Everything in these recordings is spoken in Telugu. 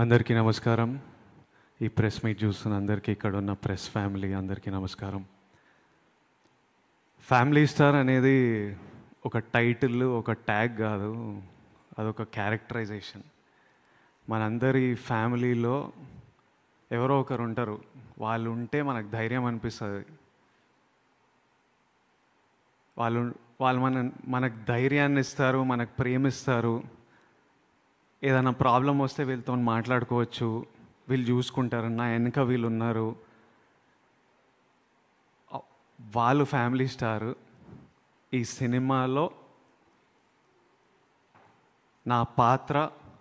అందరికీ నమస్కారం. ఈ ప్రెస్ మీట్ చూస్తున్న అందరికీ, ఇక్కడ ఉన్న ప్రెస్ ఫ్యామిలీ అందరికీ నమస్కారం. ఫ్యామిలీ స్టార్ అనేది ఒక టైటిల్, ఒక ట్యాగ్ కాదు, అదొక క్యారెక్టరైజేషన్. మనందరి ఫ్యామిలీలో ఎవరో ఒకరు ఉంటారు, వాళ్ళు ఉంటే మనకు ధైర్యం అనిపిస్తుంది. వాళ్ళు మనకు ధైర్యాన్ని ఇస్తారు, మనకు ప్రేమిస్తారు. ఏదైనా ప్రాబ్లం వస్తే వీళ్ళతో మాట్లాడుకోవచ్చు, వీళ్ళు చూసుకుంటారు, నా వెనక వీళ్ళు ఉన్నారు. వాళ్ళు ఫ్యామిలీ స్టార్. ఈ సినిమాలో నా పాత్ర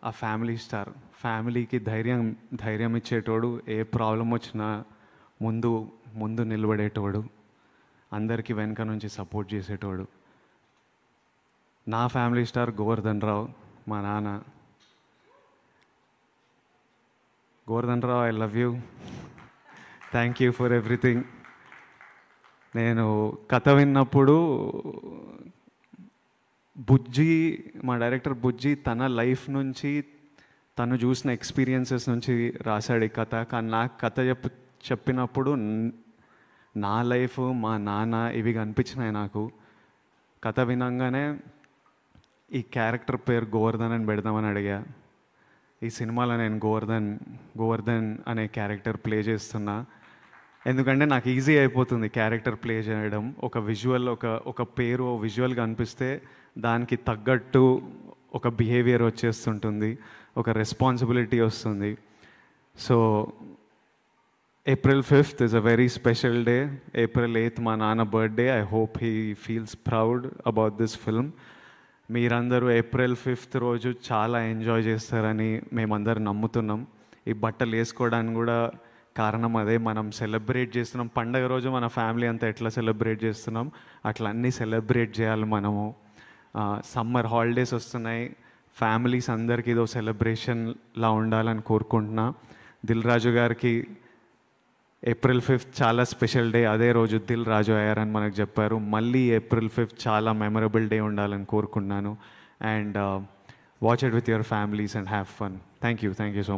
ఆ ఫ్యామిలీ స్టార్. ఫ్యామిలీకి ధైర్యం ఇచ్చేటోడు, ఏ ప్రాబ్లం వచ్చినా ముందు నిలబడేటోడు, అందరికీ వెనక నుంచి సపోర్ట్ చేసేటోడు. నా ఫ్యామిలీ స్టార్ గోవర్ధన్ రావు, మా నాన్న. Govardhan Rao, I love you. Thank you for everything. నేను కథ విన్నప్పుడు మా డైరెక్టర్ బుజ్జి తన లైఫ్ నుంచి, తను చూసిన ఎక్స్పీరియన్సెస్ నుంచి రాశాడు ఈ కథ. కానీ నాకు కథ చెప్పినప్పుడు నా లైఫ్, మా నాన్న ఇవి కనిపించినాయి నాకు. కథ వినంగానే ఈ క్యారెక్టర్ పేరు గోవర్ధన్ అని పెడదామని అడిగా. ఈ సినిమాలో నేను గోవర్ధన్ అనే క్యారెక్టర్ ప్లే చేస్తున్నా. ఎందుకంటే నాకు ఈజీ అయిపోతుంది క్యారెక్టర్ ప్లే చేయడం. ఒక విజువల్, ఒక పేరు విజువల్గా అనిపిస్తే దానికి తగ్గట్టు ఒక బిహేవియర్ వచ్చేస్తుంటుంది, ఒక రెస్పాన్సిబిలిటీ వస్తుంది. So April 5th is a very special day. April 8th మా నాన్న birthday. I hope he feels proud about this film. మీరందరూ April 5th రోజు చాలా ఎంజాయ్ చేస్తారని మేమందరం నమ్ముతున్నాం. ఈ బట్టలు వేసుకోవడానికి కూడా కారణం అదే. మనం సెలబ్రేట్ చేస్తున్నాం పండగ రోజు, మన ఫ్యామిలీ అంతా ఎట్లా సెలబ్రేట్ చేస్తున్నాం అట్లా అన్నీ సెలబ్రేట్ చేయాలి మనము. సమ్మర్ హాలిడేస్ వస్తున్నాయి, ఫ్యామిలీస్ అందరికీ ఇదో సెలబ్రేషన్లా ఉండాలని కోరుకుంటున్నా. దిల్ రాజు గారికి April 5th చాలా స్పెషల్ డే. అదే రోజు దిల్ రాజు అయ్యారని మనకు చెప్పారు. మళ్ళీ April 5th చాలా మెమరబుల్ డే ఉండాలని కోరుకున్నాను. And watch it with your families and have fun. Thank you so much.